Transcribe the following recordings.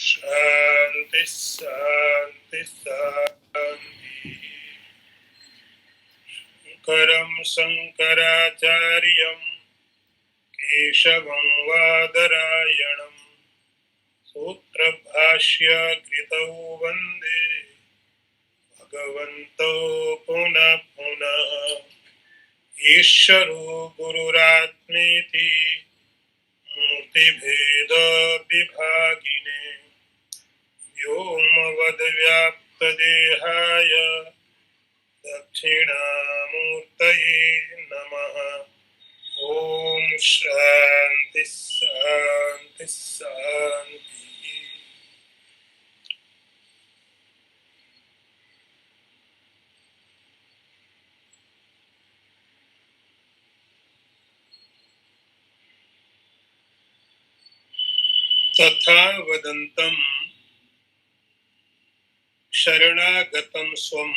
शांति शांति शांति। शंकरं शंकराचार्यं केशवं वादरायणं सूत्रभाष्य कृतौ वन्दे भगवन्तौ पुनः पुनः। ईश्वरो गुरुरात्मेति मूर्तिभेद विभागिने व्योमवद्व्याप्तदेहाय दक्षिणामूर्तये नमः। ओम शांति शांति शांति। तथा वदन्तं शरणागतं स्वं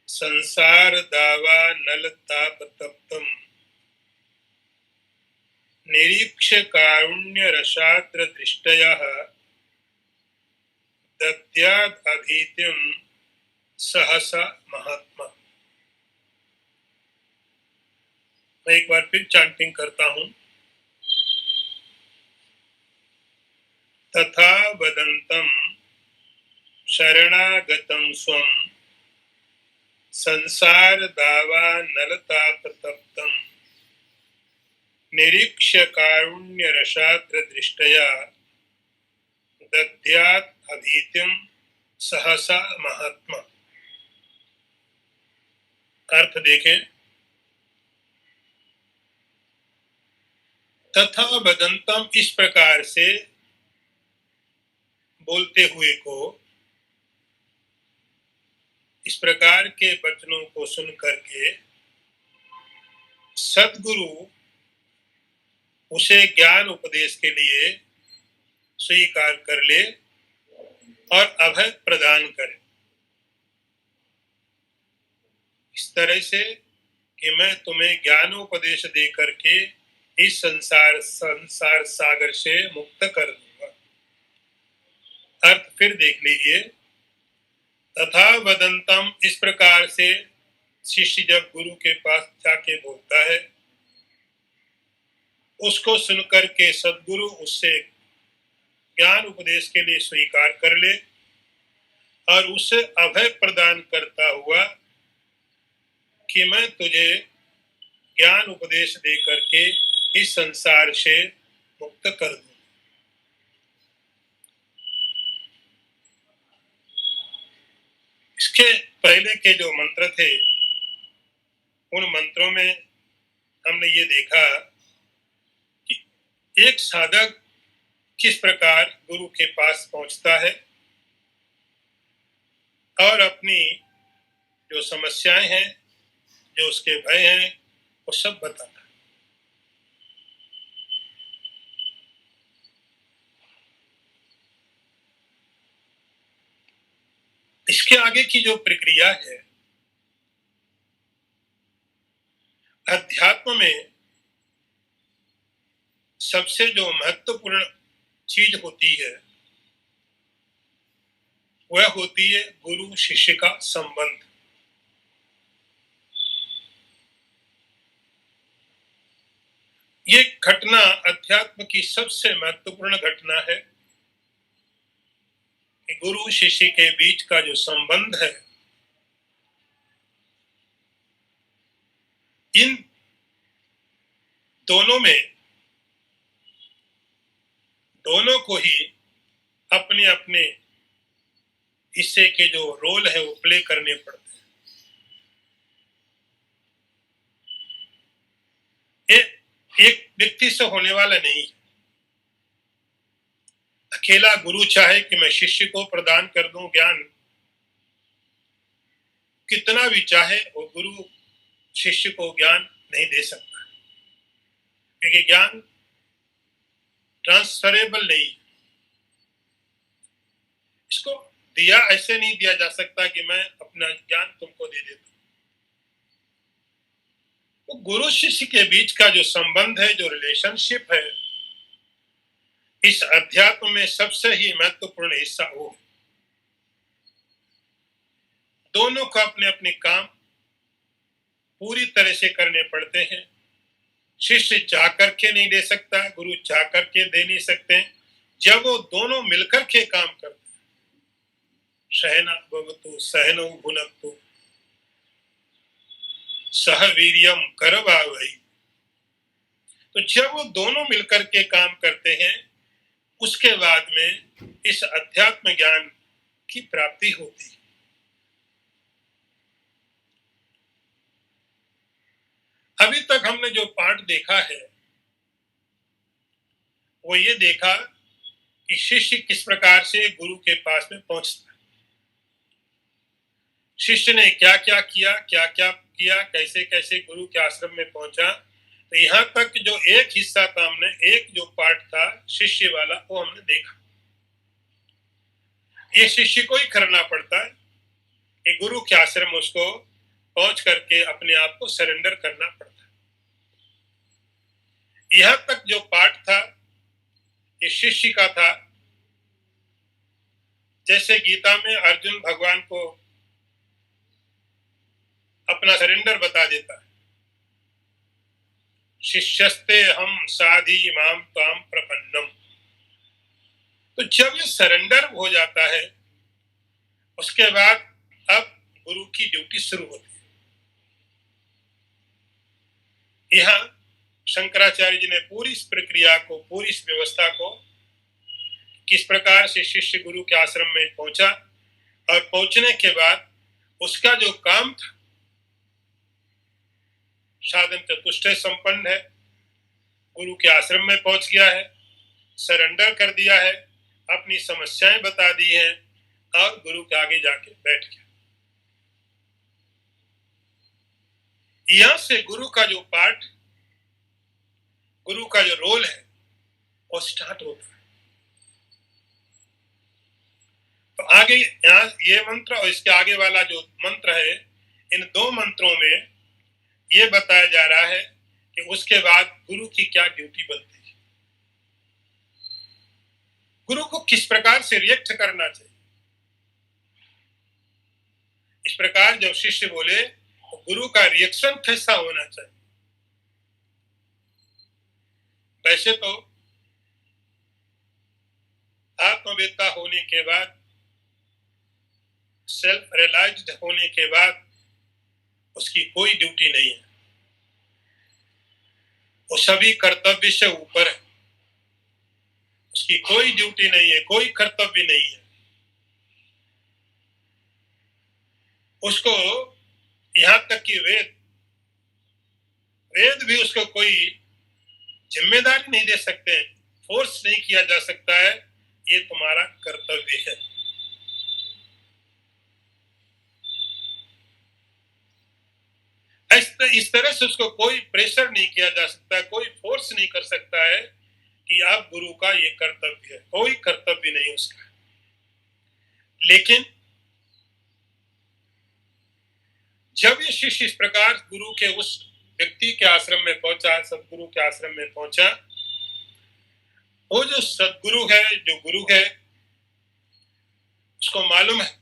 संसार दावा नलतापतप्तं निरीक्ष्य कारुण्य रसाद्र दृष्टयः दद्याद् अभीतिं सहसा महात्मा। मैं एक बार फिर चांटिंग करता हूं। तथा वदन्तं शरणागतं स्वं संसार दावा नलतापतप्तं निरीक्ष्य कारुण्य रसाद्र दृष्टया दद्यात् अभीतिं सहसा महात्मा। अर्थ देखें। तथा वदंतम, इस प्रकार से बोलते हुए को, इस प्रकार के वचनों को सुन करके सद्गुरु उसे ज्ञान उपदेश के लिए स्वीकार कर ले और अभय प्रदान करे। इस तरह से कि मैं तुम्हें ज्ञानोपदेश दे करके इस संसार सागर से मुक्त कर दूंगा। अर्थ फिर देख लीजिए। तथा वदंतम, इस प्रकार से शिष्य जब गुरु के पास जाके बोलता है, उसको सुनकर के सद्गुरु उससे ज्ञान उपदेश के लिए स्वीकार कर ले और उसे अभय प्रदान करता हुआ कि मैं तुझे ज्ञान उपदेश दे करके इस संसार से मुक्त कर दूं। इसके पहले के जो मंत्र थे, उन मंत्रों में हमने ये देखा कि एक साधक किस प्रकार गुरु के पास पहुंचता है और अपनी जो समस्याएं हैं, जो उसके भय हैं, वो सब बताता है। इसके आगे की जो प्रक्रिया है, अध्यात्म में सबसे जो महत्वपूर्ण चीज होती है वह होती है गुरु शिष्य का संबंध। ये घटना अध्यात्म की सबसे महत्वपूर्ण घटना है कि गुरु शिष्य के बीच का जो संबंध है, इन दोनों में, दोनों को ही अपने अपने हिस्से के जो रोल है वो प्ले करने पड़ते हैं। एक व्यक्ति से होने वाला नहीं। अकेला गुरु चाहे कि मैं शिष्य को प्रदान कर दूं ज्ञान, कितना भी चाहे वो गुरु शिष्य को ज्ञान नहीं दे सकता, क्योंकि ज्ञान ट्रांसफरेबल नहीं। इसको दिया ऐसे नहीं दिया जा सकता कि मैं अपना ज्ञान तुमको दे देता। तो गुरु शिष्य के बीच का जो संबंध है, जो रिलेशनशिप है, इस अध्यात्म में सबसे ही महत्वपूर्ण हिस्सा वो है। दोनों को अपने अपने काम पूरी तरह से करने पड़ते हैं। शिष्य चाह करके नहीं दे सकता, गुरु चाह करके दे नहीं सकते। जब वो दोनों मिलकर के काम करते हैं, सहना भवतु सहनौ भुनक्तु सह वीर्यम करवावहै, तो जब वो दोनों मिलकर के काम करते हैं, उसके बाद में इस अध्यात्म ज्ञान की प्राप्ति होती है। अभी तक हमने जो पाठ देखा है वो ये देखा कि शिष्य किस प्रकार से गुरु के पास में पहुंचता है, शिष्य ने क्या क्या किया, कैसे कैसे गुरु के आश्रम में पहुंचा। तो यहाँ तक जो एक हिस्सा था, हमने एक जो पार्ट था शिष्य वाला, वो हमने देखा। ये शिष्य को ही करना पड़ता है कि गुरु के आश्रम उसको पहुंच करके अपने आप को सरेंडर करना पड़ता है। यहाँ तक जो पार्ट था ये शिष्य का था। जैसे गीता में अर्जुन भगवान को अपना सरेंडर बता देता है, शिष्यस्ते हम साधि माम त्वाम प्रपन्नम। तो जब ये सरेंडर हो जाता है, उसके बाद अब गुरु की ड्यूटी शुरू होती है। यहाँ शंकराचार्य जी ने पूरी इस प्रक्रिया को, पूरी इस व्यवस्था को, किस प्रकार से शिष्य गुरु के आश्रम में पहुंचा और पहुंचने के बाद उसका जो काम था, साधन चतुष्टय संपन्न है, गुरु के आश्रम में पहुंच गया है, सरेंडर कर दिया है, अपनी समस्याएं बता दी हैं और गुरु के आगे जाके बैठ गया। यहां से गुरु का जो पार्ट, गुरु का जो रोल है वो स्टार्ट होता है। तो आगे यहाँ ये मंत्र और इसके आगे वाला जो मंत्र है, इन दो मंत्रों में ये बताया जा रहा है कि उसके बाद गुरु की क्या ड्यूटी बनती है, गुरु को किस प्रकार से रिएक्ट करना चाहिए। इस प्रकार जब शिष्य बोले तो गुरु का रिएक्शन कैसा होना चाहिए। वैसे तो आत्मवेत्ता होने के बाद, सेल्फ रियलाइज्ड होने के बाद उसकी कोई ड्यूटी नहीं है, वो सभी कर्तव्य से ऊपर है, उसकी कोई ड्यूटी नहीं है, कोई कर्तव्य नहीं है। उसको यहां तक कि वेद भी उसको कोई जिम्मेदारी नहीं दे सकते, फोर्स नहीं किया जा सकता है, ये तुम्हारा कर्तव्य है। इस तरह से उसको कोई प्रेशर नहीं किया जा सकता, कोई फोर्स नहीं कर सकता है कि आप गुरु का ये कर्तव्य है, कोई कर्तव्य नहीं उसका। लेकिन जब ये शिष्य इस प्रकार गुरु के उस व्यक्ति के आश्रम में पहुंचा, सदगुरु के आश्रम में पहुंचा, वो जो सदगुरु है, जो गुरु है, उसको मालूम है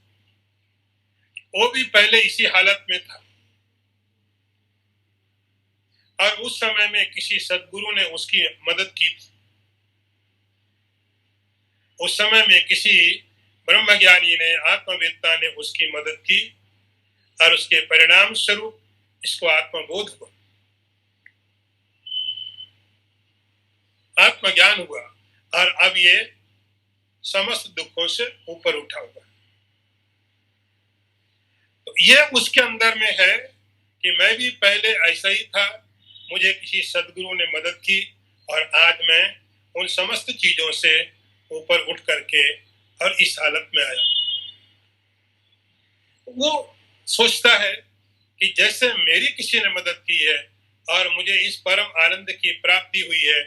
वो भी पहले इसी हालत में था और उस समय में किसी सदगुरु ने उसकी मदद की थी। उस समय में किसी ब्रह्मज्ञानी ने, आत्मवेत्ता ने उसकी मदद की और उसके परिणाम स्वरूप इसको आत्मबोध हुआ, आत्मज्ञान हुआ और अब ये समस्त दुखों से ऊपर उठा हुआ। तो ये उसके अंदर में है कि मैं भी पहले ऐसा ही था, मुझे किसी सदगुरु ने मदद की और आज मैं उन समस्त चीजों से ऊपर उठ करके और इस हालत में आया। वो सोचता है कि जैसे मेरी किसी ने मदद की है और मुझे इस परम आनंद की प्राप्ति हुई है,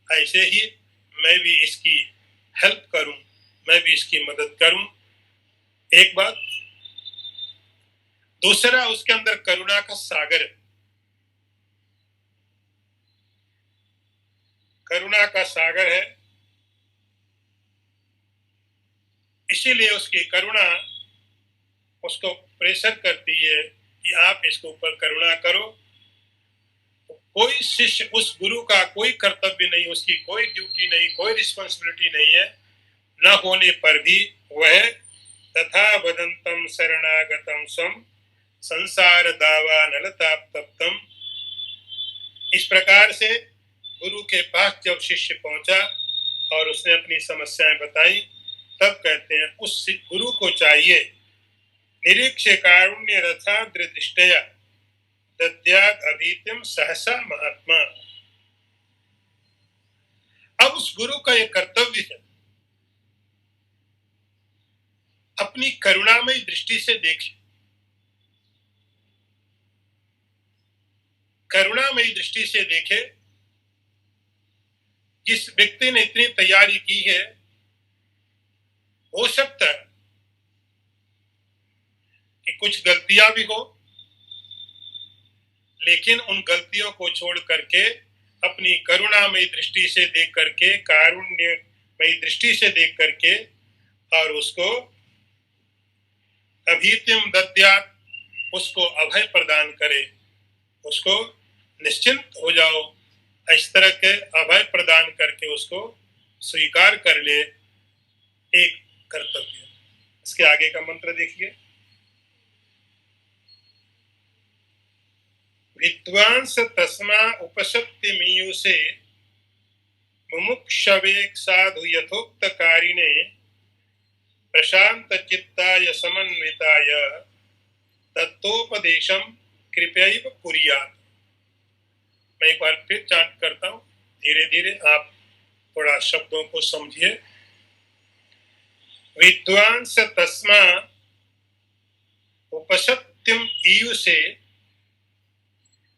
ऐसे ही मैं भी इसकी हेल्प करूं, मैं भी इसकी मदद करूं। एक बात। दूसरा, उसके अंदर करुणा का सागर है, करुणा का सागर है। इसीलिए उसकी करुणा उसको प्रेशर करती है कि आप इसके ऊपर करुणा करो। कोई शिष्य, उस गुरु का कोई कर्तव्य नहीं, उसकी कोई ड्यूटी नहीं, कोई रिस्पॉन्सिबिलिटी नहीं है, न होने पर भी वह तथा वदंतम शरणागतम स्वम संसार दावा नलताप तप्तम, इस प्रकार से गुरु के पास जब शिष्य पहुंचा और उसने अपनी समस्याएं बताई, तब कहते हैं उस गुरु को चाहिए निरीक्ष कारुण्य रथा दृष्टया दद्यात् अभीतिम सहसा महात्मा। अब उस गुरु का यह कर्तव्य है अपनी करुणामयी दृष्टि से देखे, करुणामयी दृष्टि से देखे। जिस व्यक्ति ने इतनी तैयारी की है, हो सकता है कि कुछ गलतियां भी हो, लेकिन उन गलतियों को छोड़ करके अपनी करुणामयी दृष्टि से देख करके, कारुण्यमयी दृष्टि से देख करके, और उसको अभीतिम दद्यात्, उसको अभय प्रदान करे, उसको निश्चिंत हो जाओ, इस तरह के अभय प्रदान करके उसको स्वीकार कर ले, एक कर्तव्य। इसके आगे का मंत्र देखिए, विद्वांस तस्मा उपशक्ति मीयुषे मुमुक्षवे साधु यथोक्त कारिणे प्रशांत चित्ताय समन्विताय तत्वोपदेशम कृपयैव कुर्यात्। मैं एक बार फिर चार्ट करता हूं, धीरे धीरे आप थोड़ा शब्दों को समझिए। विद्वांस तस्मा उपशक्तिम ईयुषे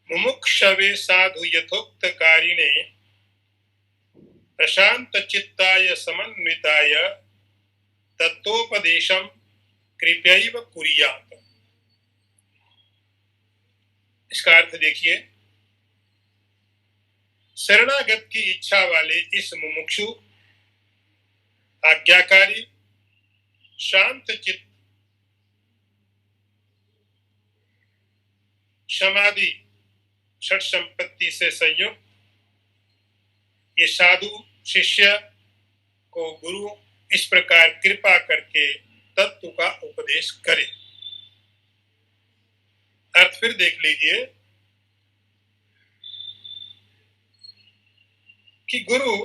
मुमुक्षवे साधु यथोक्त कारिणे प्रशांत चित्ताय समन्विताय तत्वोपदेशम कृपयैव कुर्यात्। इसका अर्थ देखिए, शरणागत की इच्छा वाले इस मुमुक्षु, आज्ञाकारी, शांत चित्त, समाधि, षट संपत्ति से संयुक्त ये साधु शिष्य को गुरु इस प्रकार कृपा करके तत्व का उपदेश करे। अर्थ फिर देख लीजिए कि गुरु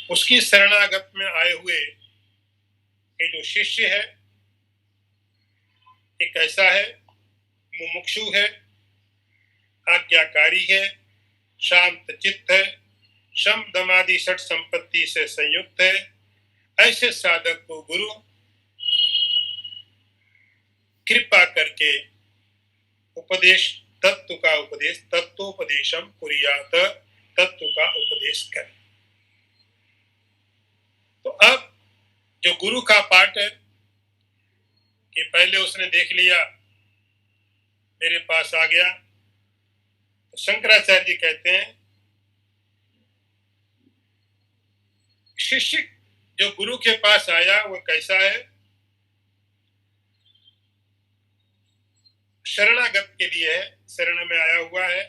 उसकी शरणागत में आए हुए ये जो शिष्य है, ये कैसा है? मुमुक्षु है, आज्ञाकारी है, शांत चित्त है, शम दमादि षट संपत्ति से संयुक्त है। ऐसे साधक को गुरु कृपा करके उपदेश, तत्व का उपदेश, तत्वोपदेशम कुर्यात्, तत्व का उपदेश करे। तो अब जो गुरु का पाठ है कि पहले उसने देख लिया, मेरे पास आ गया, तो शंकराचार्य जी कहते हैं शिष्य जो गुरु के पास आया वो कैसा है? शरणागत के लिए है, शरण में आया हुआ है,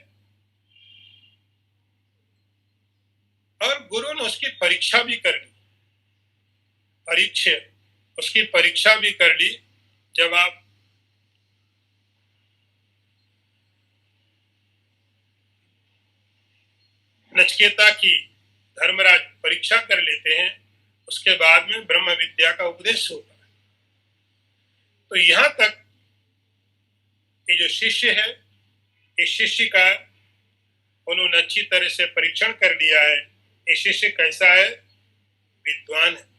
और गुरु ने उसकी परीक्षा भी कर ली, उसकी परीक्षा भी कर ली। जब आप नचिकेता की धर्मराज परीक्षा कर लेते हैं, उसके बाद में ब्रह्म विद्या का उपदेश होता है। तो यहां तक ये जो शिष्य है, इस शिष्य का उन्होंने अच्छी तरह से परीक्षण कर लिया है। ये शिष्य कैसा है? विद्वान है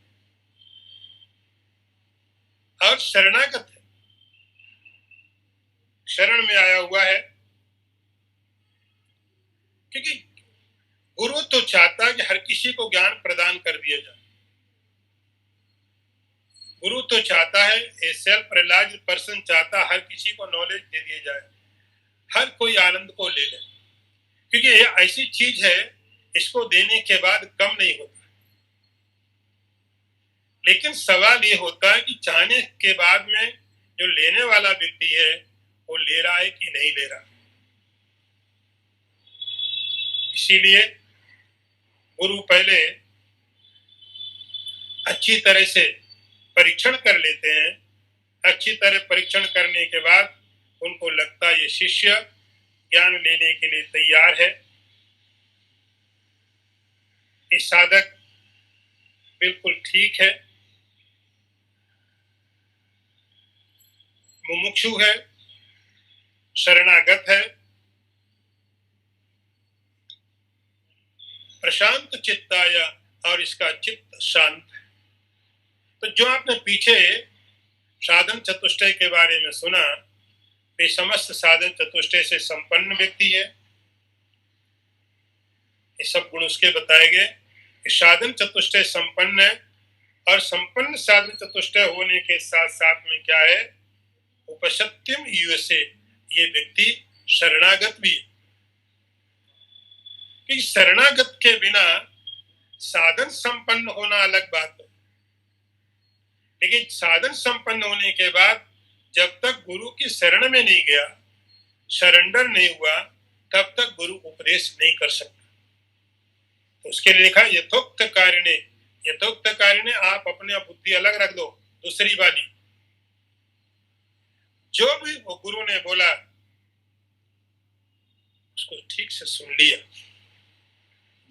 और शरणागत है, शरण में आया हुआ है। क्योंकि गुरु तो चाहता है कि हर किसी को ज्ञान प्रदान कर दिया जाए। गुरु तो चाहता है, ए सेल्फ रिलाइज्ड पर्सन चाहता है हर किसी को नॉलेज दे दिया जाए, हर कोई आनंद को ले ले, क्योंकि ये ऐसी चीज है इसको देने के बाद कम नहीं होता। लेकिन सवाल ये होता है कि चाहने के बाद में जो लेने वाला व्यक्ति है वो ले रहा है कि नहीं ले रहा। इसीलिए गुरु पहले अच्छी तरह से परीक्षण कर लेते हैं। अच्छी तरह परीक्षण करने के बाद उनको लगता है ये शिष्य ज्ञान लेने के लिए तैयार है, ये साधक बिल्कुल ठीक है, मुमुक्षु है, शरणागत है, प्रशांत चित्ताया, और इसका चित्त शांत है। तो जो आपने पीछे साधन चतुष्टय के बारे में सुना, वे समस्त साधन चतुष्टय से संपन्न व्यक्ति है। ये सब गुण उसके बताए गए। साधन चतुष्टय संपन्न है, और संपन्न साधन चतुष्टय होने के साथ साथ में क्या है, उपसत्यम युवसे, ये व्यक्ति शरणागत भी है। कि शरणागत के बिना साधन संपन्न होना अलग बात है, लेकिन साधन संपन्न होने के बाद जब तक गुरु की शरण में नहीं गया, सरेंडर नहीं हुआ, तब तक गुरु उपदेश नहीं कर सकता। तो उसके लिए लिखा यथोक्त कारिणे। यथोक्त कारिणे, आप अपने बुद्धि अलग रख दो, दूसरी वाली। जो भी गुरु ने बोला उसको ठीक से सुन लिया,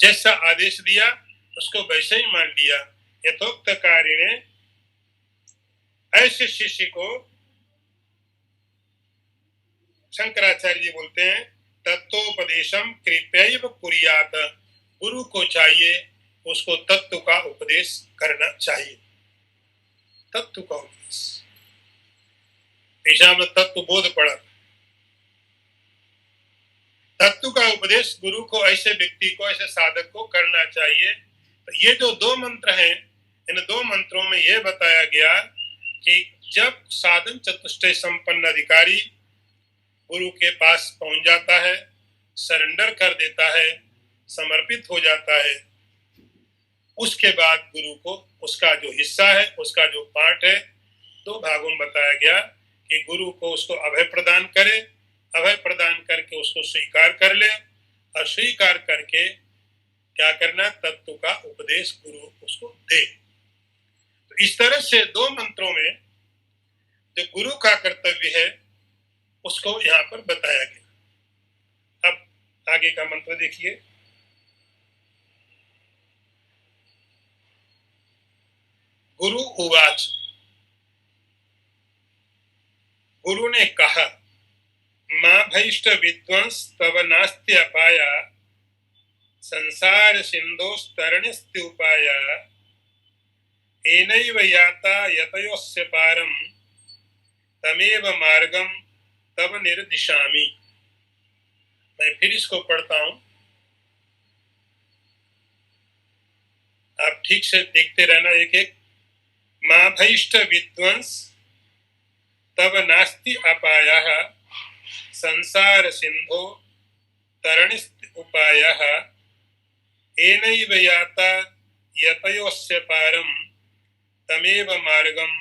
जैसा आदेश दिया उसको वैसे ही मान लिया। यथोक्त कारिणे, ऐसे शिष्य को शंकराचार्य जी बोलते हैं तत्वोपदेशम कृपैव कुर्यात। गुरु को चाहिए उसको तत्व का उपदेश करना चाहिए। तत्व का उपदेश, पेशा में तत्व बोध पड़ा। तत्व का उपदेश गुरु को, ऐसे व्यक्ति को, ऐसे साधक को करना चाहिए। तो ये जो दो मंत्र हैं, इन दो मंत्रों में यह बताया गया कि जब साधन चतुष्टय संपन्न अधिकारी गुरु के पास पहुंच जाता है, सरेंडर कर देता है, समर्पित हो जाता है, उसके बाद गुरु को उसका जो हिस्सा है, उसका जो पार्ट है, दो भागों में बताया गया कि गुरु को उसको अभय प्रदान करे, अभय प्रदान करके उसको स्वीकार कर ले, और स्वीकार करके क्या करना, तत्व का उपदेश गुरु उसको दे। तो इस तरह से दो मंत्रों में जो गुरु का कर्तव्य है उसको यहाँ पर बताया गया। अब आगे का मंत्र देखिए। गुरु उवाच, गुरु ने कहा, मां भैष्ट विद्वंस तव नास्ति अपाया, संसार सिंधोस्तरणस्त्युपाया, एनैव याता यतयोस्य पारम, तमेव मार्गम तब निर्दिशामि। मैं फिर इसको पढ़ता हूं, आप ठीक से देखते रहना एक एक। मां भैष्ट विद्वंस तब नास्ति अपायः, संसार सिंधो तरणिस्त उपायः, एनैव याता यतयोस्य पारम, तमेव मार्गम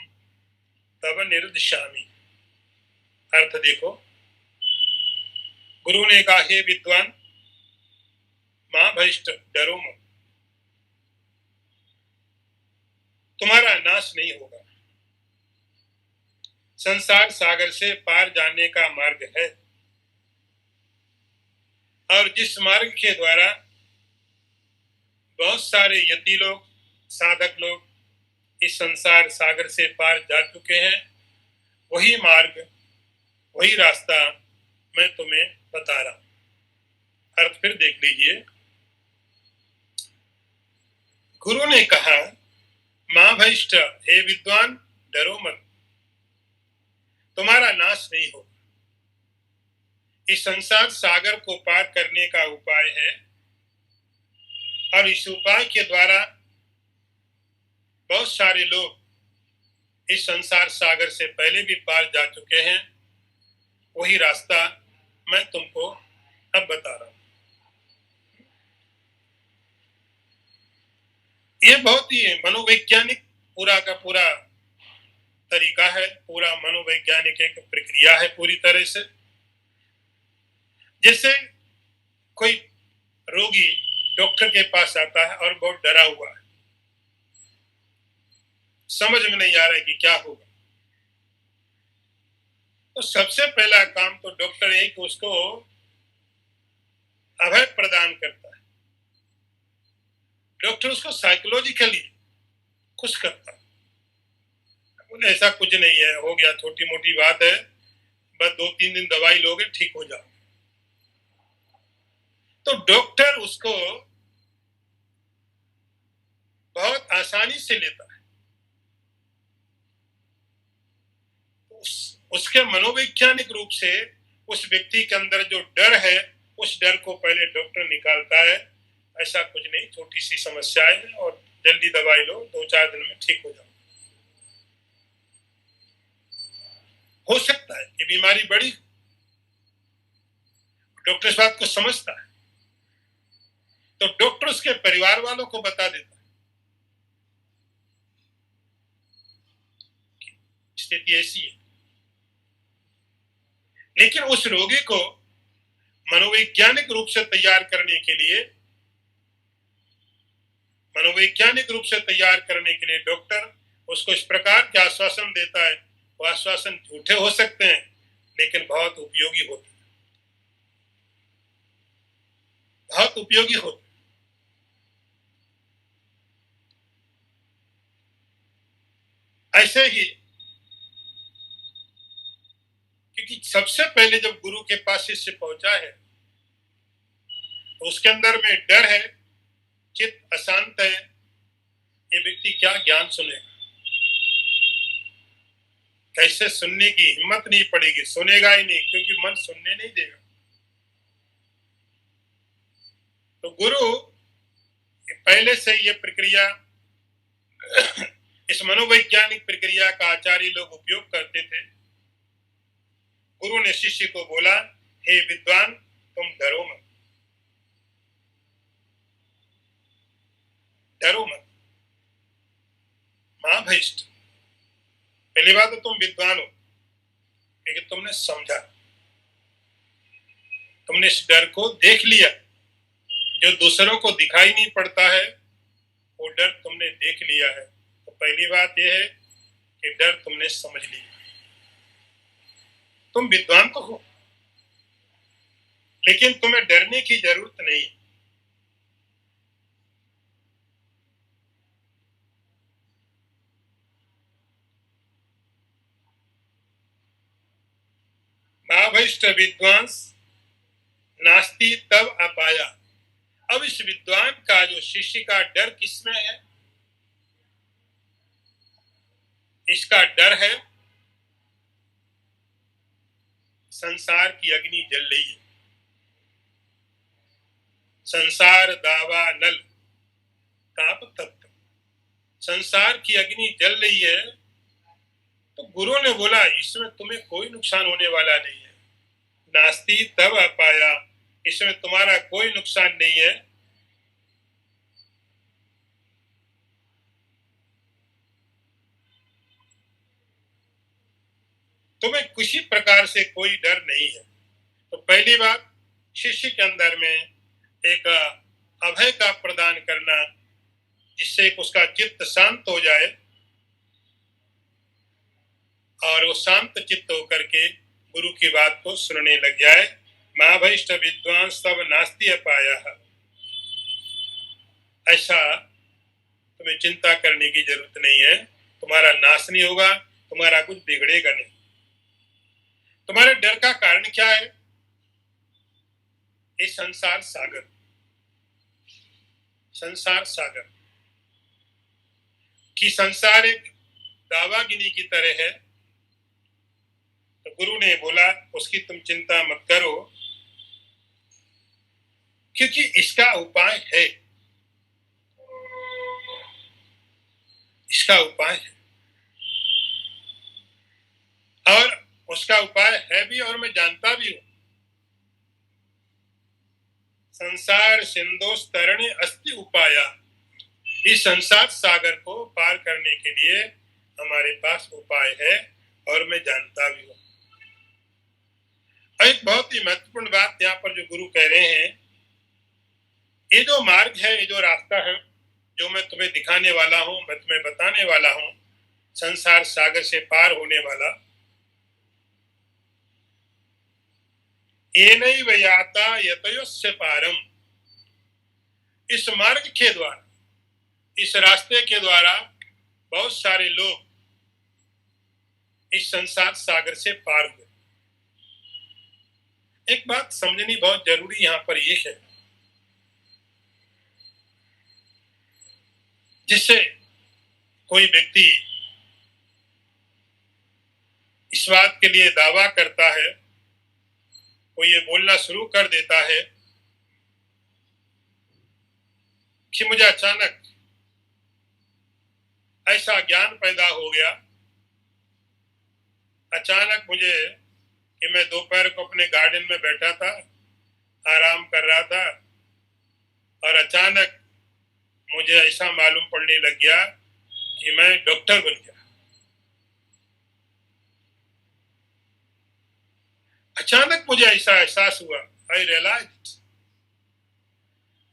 तब निर्दिशामि। अर्थ देखो, गुरु ने कहा, हे विद्वान, मां भैष्ट, डरो मत, तुम्हारा नाश नहीं होगा। संसार सागर से पार जाने का मार्ग है, और जिस मार्ग के द्वारा बहुत सारे यति लोग, साधक लोग इस संसार सागर से पार जा चुके हैं, वही मार्ग, वही रास्ता मैं तुम्हें बता रहा हूं। अर्थ फिर देख लीजिए। गुरु ने कहा, मां भैष्ट, हे विद्वान, डरो मत, तुम्हारा नाश नहीं होगा। इस संसार सागर को पार करने का उपाय है, और इस उपाय के द्वारा बहुत सारे लोग इस संसार सागर से पहले भी पार जा चुके हैं। वही रास्ता मैं तुमको अब बता रहा हूं। ये बहुत ही मनोवैज्ञानिक पूरा का पूरा तरीका है, पूरा मनोवैज्ञानिक एक प्रक्रिया है पूरी तरह से। जैसे कोई रोगी डॉक्टर के पास आता है और बहुत डरा हुआ है, समझ में नहीं आ रहा है कि क्या होगा, तो सबसे पहला काम तो डॉक्टर एक उसको अभय प्रदान करता है। डॉक्टर उसको साइकोलॉजिकली खुश करता है, बोले ऐसा कुछ नहीं है, हो गया, छोटी मोटी बात है, बस 2-3 दिन दवाई लोगे ठीक हो जाओ। तो डॉक्टर उसको बहुत आसानी से लेता है। उसके मनोवैज्ञानिक रूप से उस व्यक्ति के अंदर जो डर है, उस डर को पहले डॉक्टर निकालता है। ऐसा कुछ नहीं, छोटी सी समस्या है और जल्दी दवाई लो, 2-4 दिन में ठीक हो जाओ। हो सकता है कि बीमारी बड़ी, डॉक्टर इस बात को समझता है, तो डॉक्टर उसके परिवार वालों को बता देता है स्थिति ऐसी है। लेकिन उस रोगी को मनोवैज्ञानिक रूप से तैयार करने के लिए डॉक्टर उसको इस प्रकार के आश्वासन देता है। वो आश्वासन झूठे हो सकते हैं, लेकिन बहुत उपयोगी होते हैं, बहुत उपयोगी होते हैं। ऐसे ही, क्योंकि सबसे पहले जब गुरु के पास शिष्य पहुंचा है तो उसके अंदर में डर है, चित्त अशांत है, ये व्यक्ति क्या ज्ञान सुनेगा, कैसे सुनने की हिम्मत नहीं पड़ेगी, सुनेगा ही नहीं, क्योंकि मन सुनने नहीं देगा। तो गुरु पहले से ये प्रक्रिया, इस मनोवैज्ञानिक प्रक्रिया का आचार्य लोग उपयोग करते थे। गुरु ने शिष्य को बोला, हे विद्वान, तुम डरो मत, डरो मत। मां भैष्ट, पहली बात तो तुम विद्वान हो, लेकिन तुमने समझा, तुमने इस डर को देख लिया, जो दूसरों को दिखाई नहीं पड़ता है, वो डर तुमने देख लिया है। तो पहली बात यह है कि डर तुमने समझ लिया, तुम विद्वान तो हो, लेकिन तुम्हें डरने की जरूरत नहीं। महाभैष्ट विद्वांस नास्ति तब अपाया। अब इस विद्वान का, जो शिष्य का डर किसमें है? इसका डर है संसार की अग्नि जल रही है, संसार दावा नल ताप तप्त, संसार की अग्नि जल रही है। तो गुरु ने बोला, इसमें तुम्हें कोई नुकसान होने वाला नहीं है, नास्ति तब अपाया, इसमें तुम्हारा कोई नुकसान नहीं है। तुम्हें किसी प्रकार से कोई डर नहीं है। तो पहली बात, शिष्य के अंदर में एक अभय का प्रदान करना, जिससे उसका चित्त शांत हो जाए और वो शांत चित्त होकर के गुरु की बात को सुनने लग जाए। महाभैष्ट विद्वान सब नास्ति अपाया, ऐसा तुम्हें चिंता करने की जरूरत नहीं है, तुम्हारा नाश नहीं होगा, तुम्हारा कुछ बिगड़ेगा नहीं। तुम्हारे डर का कारण क्या है? ये संसार सागर, संसार सागर कि संसार एक दावागिनी की तरह है। तो गुरु ने बोला, उसकी तुम चिंता मत करो, क्योंकि इसका उपाय है, इसका उपाय है, और उसका उपाय है भी, और मैं जानता भी हूं। संसार सिंधोस्तरणे अस्ति उपाया, इस संसार सागर को पार करने के लिए हमारे पास उपाय है और मैं जानता भी हूं। एक बहुत ही महत्वपूर्ण बात यहाँ पर जो गुरु कह रहे हैं, ये जो मार्ग है, ये जो रास्ता है, जो मैं तुम्हें दिखाने वाला हूं, मैं तुम्हें बताने वाला हूं, संसार सागर से पार होने वाला, ये नहीं वयाता यतयोस्य पारम, इस मार्ग के द्वारा, इस रास्ते के द्वारा बहुत सारे लोग इस संसार सागर से पार हुए। एक बात समझनी बहुत जरूरी यहाँ पर यह है, जिससे कोई व्यक्ति इस बात के लिए दावा करता है, कोई ये बोलना शुरू कर देता है कि मुझे अचानक ऐसा ज्ञान पैदा हो गया, अचानक मुझे कि मैं दोपहर को अपने गार्डन में बैठा था, आराम कर रहा था, और अचानक मुझे ऐसा मालूम पड़ने लग गया कि मैं डॉक्टर बन गया। अचानक मुझे ऐसा एहसास हुआ, आई रियलाइज्ड,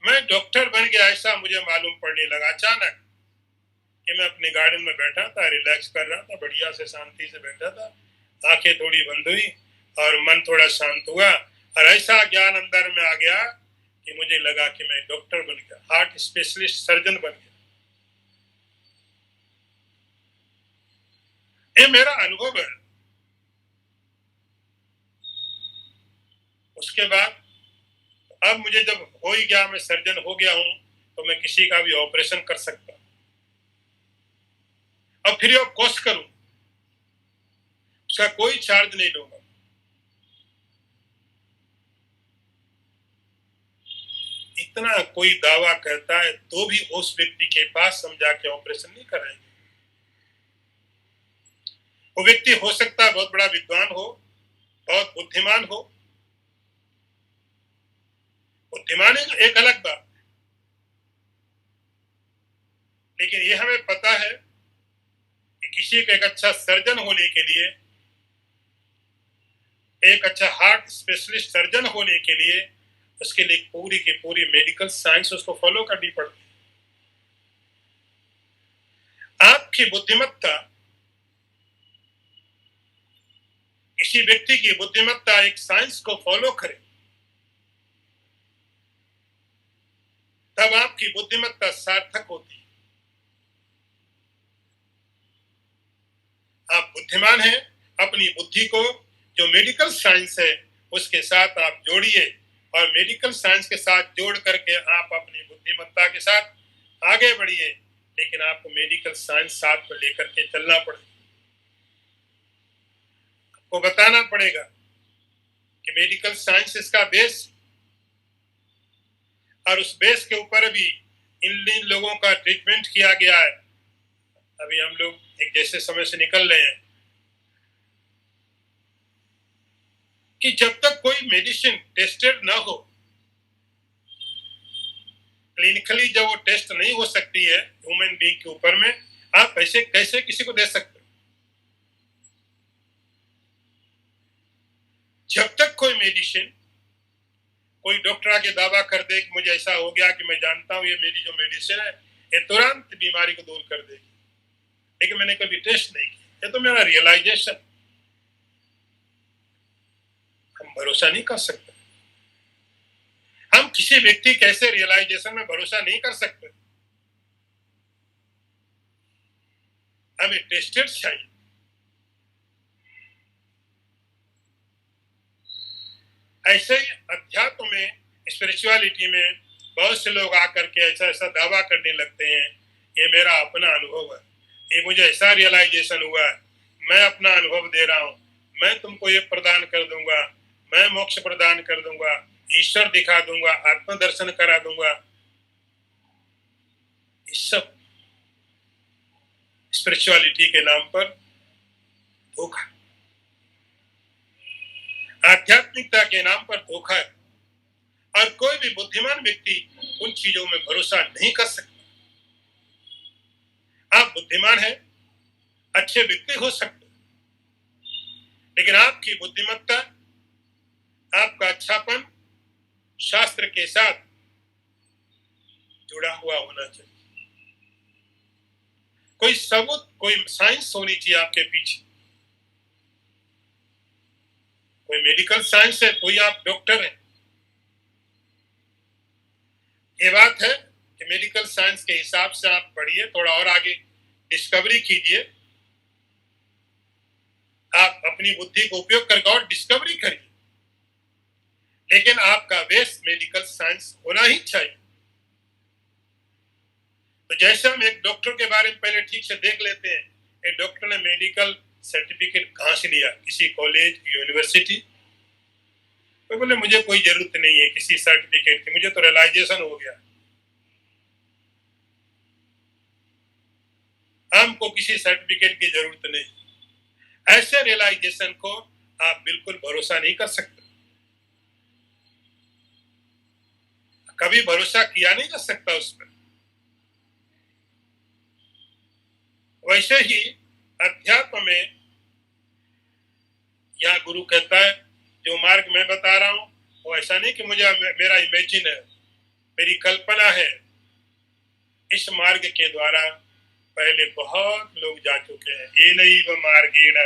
मैं डॉक्टर बन गया, ऐसा मुझे मालूम पड़ने लगा अचानक कि मैं अपने गार्डन में बैठा था, रिलैक्स कर रहा था, बढ़िया से शांति से बैठा था, आंखें थोड़ी बंद हुई और मन थोड़ा शांत हुआ, और ऐसा ज्ञान अंदर में आ गया कि मुझे लगा कि मैं डॉक्टर बन गया, हार्ट स्पेशलिस्ट, सर्जन बन गया। ये मेरा अनुभव है। उसके बाद अब मुझे जब हो ही गया, मैं सर्जन हो गया हूं, तो मैं किसी का भी ऑपरेशन कर सकता हूं, अब फ्री ऑफ कॉस्ट करूं, उसका कोई चार्ज नहीं लूंगा। इतना कोई दावा करता है तो भी उस व्यक्ति के पास समझा के ऑपरेशन नहीं कराएंगे। वो व्यक्ति हो सकता है बहुत बड़ा विद्वान हो, बहुत बुद्धिमान हो, बुद्धिमान एक अलग बात, लेकिन ये हमें पता है कि किसी का एक अच्छा सर्जन होने के लिए, एक अच्छा हार्ट स्पेशलिस्ट सर्जन होने के लिए, उसके लिए पूरी की पूरी मेडिकल साइंस उसको फॉलो करनी पड़ती है। आपकी बुद्धिमत्ता, किसी व्यक्ति की बुद्धिमत्ता एक साइंस को फॉलो करे, तब आपकी बुद्धिमत्ता सार्थक होती है। आप बुद्धिमान हैं, अपनी बुद्धि को जो मेडिकल साइंस है उसके साथ आप जोड़िए, और मेडिकल साइंस के साथ जोड़ करके आप अपनी बुद्धिमत्ता के साथ आगे बढ़िए, लेकिन आपको मेडिकल साइंस साथ में लेकर के चलना पड़ेगा। आपको बताना पड़ेगा कि मेडिकल साइंस इसका बेस, और उस बेस के ऊपर भी इन लोगों का ट्रीटमेंट किया गया है। अभी हम लोग एक जैसे समय से निकल रहे हैं कि जब तक कोई मेडिसिन टेस्टेड ना हो, क्लिनिकली जब वो टेस्ट नहीं हो सकती है ह्यूमन बीइंग के ऊपर में, आप कैसे कैसे किसी को दे सकते हो? जब तक कोई मेडिसिन, कोई डॉक्टर आके दावा कर दे कि मुझे ऐसा हो गया कि मैं जानता हूं ये मेरी जो मेडिसिन है ये तुरंत बीमारी को दूर कर देगी, लेकिन मैंने कभी टेस्ट नहीं किया, ये तो मेरा रियलाइजेशन, हम भरोसा नहीं कर सकते। हम किसी व्यक्ति कैसे रियलाइजेशन में भरोसा नहीं कर सकते, हमें टेस्टेड चाहिए। ऐसे ही अध्यात्म में, स्पिरिचुअलिटी में बहुत से लोग आकर के ऐसा ऐसा दावा करने लगते हैं, ये मेरा अपना अनुभव है, ये मुझे ऐसा रियलाइजेशन हुआ है, मैं अपना अनुभव दे रहा हूँ, मैं तुमको ये प्रदान कर दूंगा, मैं मोक्ष प्रदान कर दूंगा, ईश्वर दिखा दूंगा, आत्मदर्शन करा दूंगा। ये सब स्पिरिचुअलिटी के नाम पर धोखा, आध्यात्मिकता के नाम पर धोखा है, और कोई भी बुद्धिमान व्यक्ति उन चीजों में भरोसा नहीं कर सकता। आप बुद्धिमान हैं, अच्छे व्यक्ति हो सकते, लेकिन आपकी बुद्धिमत्ता, आपका अच्छापन शास्त्र के साथ जुड़ा हुआ होना चाहिए। कोई सबूत, कोई साइंस होनी चाहिए आपके पीछे। कोई मेडिकल साइंस है, कोई आप डॉक्टर हैं। ये बात है कि मेडिकल साइंस के हिसाब से आप पढ़िए, थोड़ा और आगे डिस्कवरी कीजिए, आप अपनी बुद्धि को उपयोग करके और डिस्कवरी करिए, लेकिन आपका बेस मेडिकल साइंस होना ही चाहिए। तो जैसे हम एक डॉक्टर के बारे में पहले ठीक से देख लेते हैं, एक डॉक्टर ने मेडिकल सर्टिफिकेट कहाँ से लिया, किसी कॉलेज, यूनिवर्सिटी? तो बोले मुझे कोई जरूरत नहीं है किसी सर्टिफिकेट की, मुझे तो रियलाइजेशन हो गया, हमको किसी सर्टिफिकेट की जरूरत नहीं। ऐसे रियलाइजेशन को आप बिल्कुल भरोसा नहीं कर सकते, कभी भरोसा किया नहीं जा सकता उस पर। वैसे ही अध्यात्म में यहाँ गुरु कहता है जो मार्ग मैं बता रहा हूं वो ऐसा नहीं कि मुझे मेरा इमेजिन है, मेरी कल्पना है। इस मार्ग के द्वारा पहले बहुत लोग जा चुके हैं। ये नहीं वह मार्गेण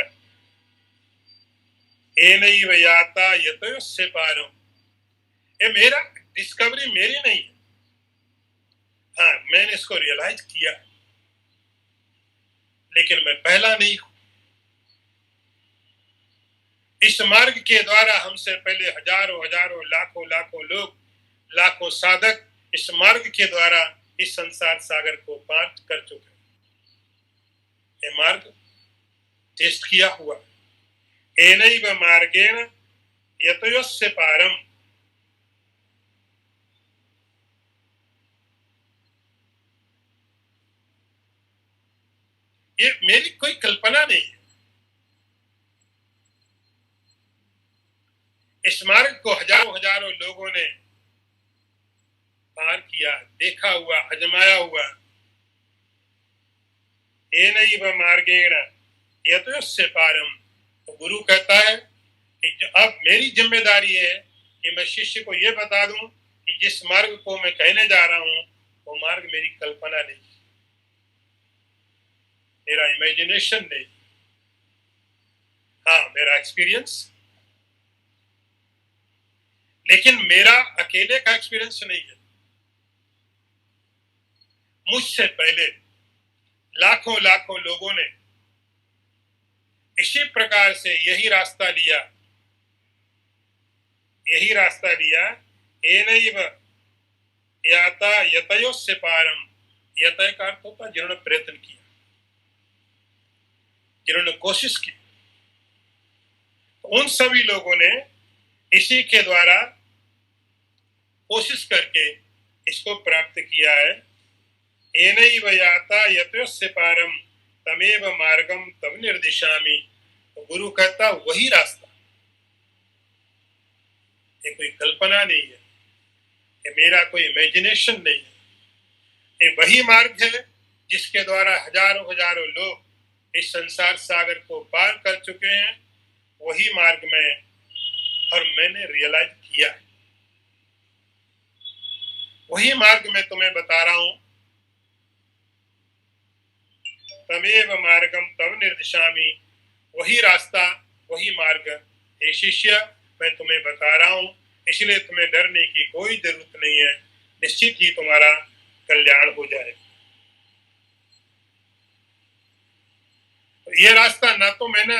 ये नहीं वह याता यतोस्य पारो। ये मेरा डिस्कवरी मेरी नहीं है, हाँ मैंने इसको रियलाइज किया, लेकिन मैं पहला नहीं हूं। इस मार्ग के द्वारा हमसे पहले हजारों हजारों लाखों लाखों लोग, लाखों साधक इस मार्ग के द्वारा इस संसार सागर को पार कर चुके हैं। ये मार्ग टेस्ट किया हुआ। एनैव मार्गेण यतोस्य पारम। ये मेरी कोई कल्पना नहीं है। इस मार्ग को हजारों हजारों लोगों ने पार किया, देखा हुआ, आजमाया हुआ। एनैव मार्गेण यतोस्य पारम। तो गुरु कहता है कि अब मेरी जिम्मेदारी है कि मैं शिष्य को यह बता दूं कि जिस मार्ग को मैं कहने जा रहा हूं वो मार्ग मेरी कल्पना नहीं, मेरा इमेजिनेशन नहीं, हाँ मेरा एक्सपीरियंस, लेकिन मेरा अकेले का एक्सपीरियंस नहीं है। मुझसे पहले लाखों लाखों लोगों ने इसी प्रकार से यही रास्ता लिया, यही रास्ता लिया। एनैव याता यतयोस्य पारम। यतय का अर्थ होता जिन्होंने प्रयत्न किया, जिन्होंने कोशिश की, उन सभी लोगों ने इसी के द्वारा कोशिश करके इसको प्राप्त किया है। एनैव याता यतयोस्य पारम तमेव मार्गम तव निर्दिशामि। तो गुरु कहता वही रास्ता, ये कोई कल्पना नहीं है, ये मेरा कोई इमेजिनेशन नहीं है, ये वही मार्ग है जिसके द्वारा हजारों हजारों लोग इस संसार सागर को पार कर चुके हैं। वही मार्ग में और मैंने रियलाइज किया है, वही मार्ग मैं तुम्हें बता रहा हूं। तमेव मार्गम तव निर्दिशामि। वही रास्ता, वही मार्ग हे शिष्य मैं तुम्हें बता रहा हूं, इसलिए तुम्हें डरने की कोई जरूरत नहीं है, निश्चित ही तुम्हारा कल्याण हो जाएगा। ये रास्ता ना तो मैंने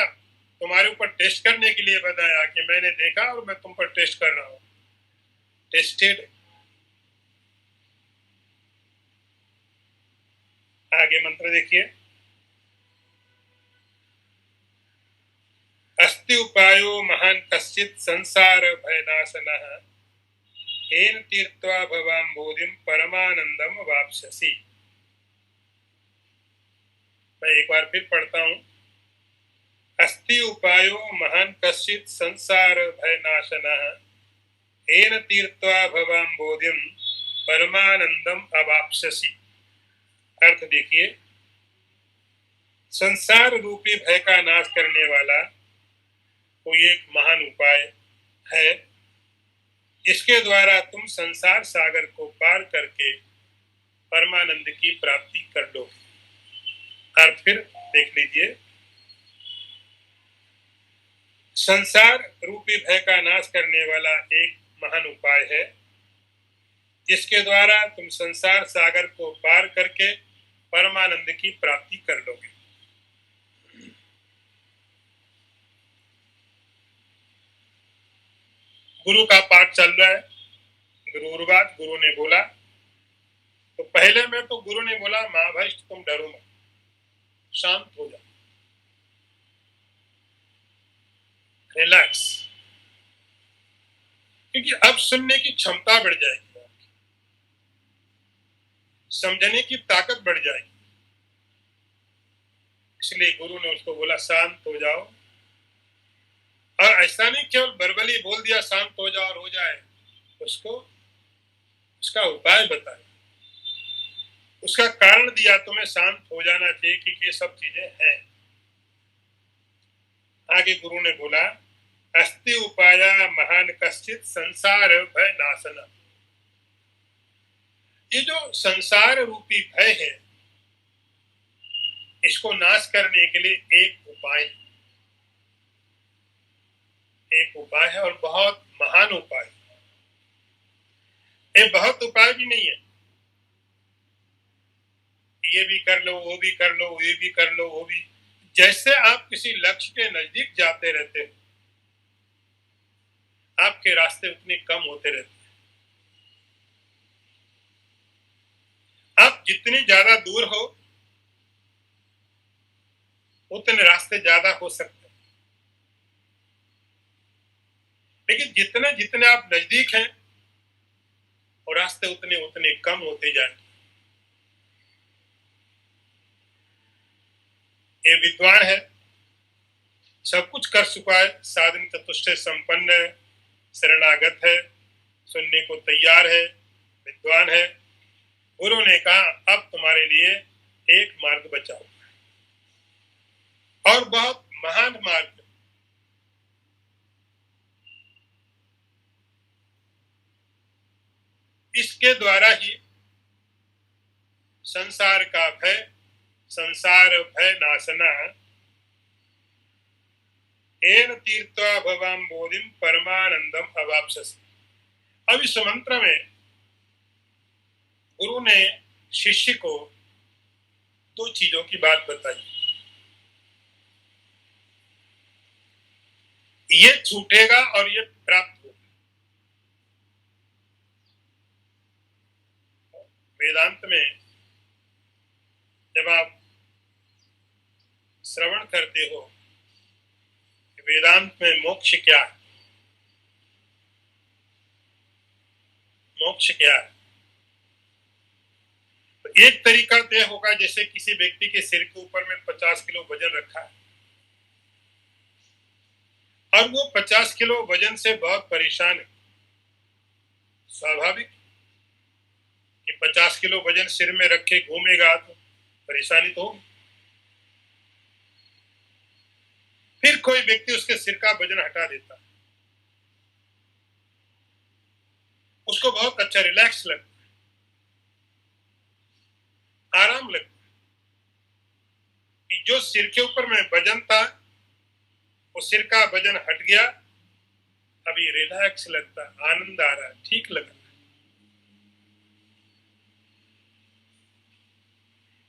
तुम्हारे ऊपर टेस्ट करने के लिए बताया कि मैंने देखा और मैं तुम पर टेस्ट कर रहा हूं, टेस्टेड। आगे मंत्र देखिए। अस्ति उपायो महान कश्चित संसार भयनाशनः येन तीर्त्वा भवाम्भोधिं परमानंदम वाप्स्यसि। मैं एक बार फिर पढ़ता हूं। अस्ति उपायो महान कश्चित संसार भयनाशनः येन तीर्त्वा भवाम्भोधिं परमानंदम अवाप्स्यसि। अर्थ देखिए, संसार रूपी भय का नाश करने वाला कोई एक महान उपाय है जिसके द्वारा तुम संसार सागर को पार करके परमानंद की प्राप्ति कर लो। और फिर देख लीजिए, संसार रूपी भय का नाश करने वाला एक महान उपाय है जिसके द्वारा तुम संसार सागर को पार करके परमानंद की प्राप्ति कर लोगे। गुरु का पाठ चल रहा है, गुरुवाद गुरु ने बोला, तो पहले में तो गुरु ने बोला महाभष्ट तुम डरो मत, शांत हो जाओ, रिलैक्स, क्योंकि अब सुनने की क्षमता बढ़ जाएगी, समझने की ताकत बढ़ जाएगी। इसलिए गुरु ने उसको बोला शांत हो जाओ। और ऐसा नहीं केवल बरबली बोल दिया शांत हो जाओ और हो जाए, उसको उसका उपाय बताया, उसका कारण दिया, तुम्हें शांत हो जाना चाहिए क्योंकि ये सब चीजें हैं। आगे गुरु ने बोला अस्ति उपाया महान कश्चित संसार भय नाशना। ये जो संसार रूपी भय है इसको नाश करने के लिए एक उपाय है और बहुत महान उपाय। ये बहुत उपाय भी नहीं है, ये भी कर लो, वो भी कर लो, ये भी कर लो, वो भी। जैसे आप किसी लक्ष्य के नजदीक जाते रहते हो, आपके रास्ते उतने कम होते रहते हैं। आप जितनी ज्यादा दूर हो उतने रास्ते ज्यादा हो सकते हैं, लेकिन जितने जितने आप नजदीक हैं और रास्ते उतने उतने कम होते जाएंगे। ये विद्वान है, सब कुछ कर चुका है, साधन चतुष्टय संपन्न है, शरणागत है, सुनने को तैयार है, विद्वान है। गुरु ने कहा अब तुम्हारे लिए एक मार्ग बचा हुआ है और बहुत महान मार्ग। इसके द्वारा ही संसार का भय, संसार भय नाशना एन तीर्थवा भवाम बोधिम परमानंदम अवाप्स्यसि। अब इस मंत्र में गुरु ने शिष्य को दो चीजों की बात बताई, ये छूटेगा और ये प्राप्त होगा। वेदांत में जब आप श्रवण करते हो वेदांत में मोक्ष क्या है, मोक्ष क्या है, तो एक तरीका तय होगा जैसे किसी व्यक्ति के सिर के ऊपर में 50 किलो वजन रखा है और वो 50 किलो वजन से बहुत परेशान है। स्वाभाविक कि 50 किलो वजन सिर में रखे घूमेगा तो परेशानी तो होगी। फिर कोई व्यक्ति उसके सिर का वजन हटा देता है, उसको बहुत अच्छा रिलैक्स लगता है, आराम लगता है कि जो सिर के ऊपर में वजन था वो सिर का वजन हट गया, अभी रिलैक्स लगता है, आनंद आ रहा है, ठीक लग रहा है।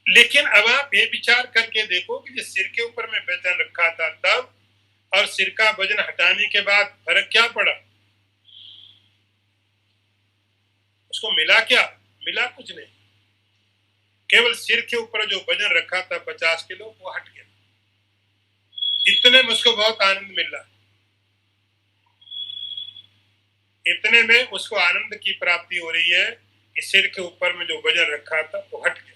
लेकिन अब आप ये विचार करके देखो कि जिस सिर के ऊपर में वजन रखा था तब और सिर का वजन हटाने के बाद फर्क क्या पड़ा, उसको मिला क्या, मिला कुछ नहीं, केवल सिर के ऊपर जो वजन रखा था 50 किलो वो हट गया। इतने में उसको बहुत आनंद मिल रहा, इतने में उसको आनंद की प्राप्ति हो रही है कि सिर के ऊपर में जो वजन रखा था वो हट गया।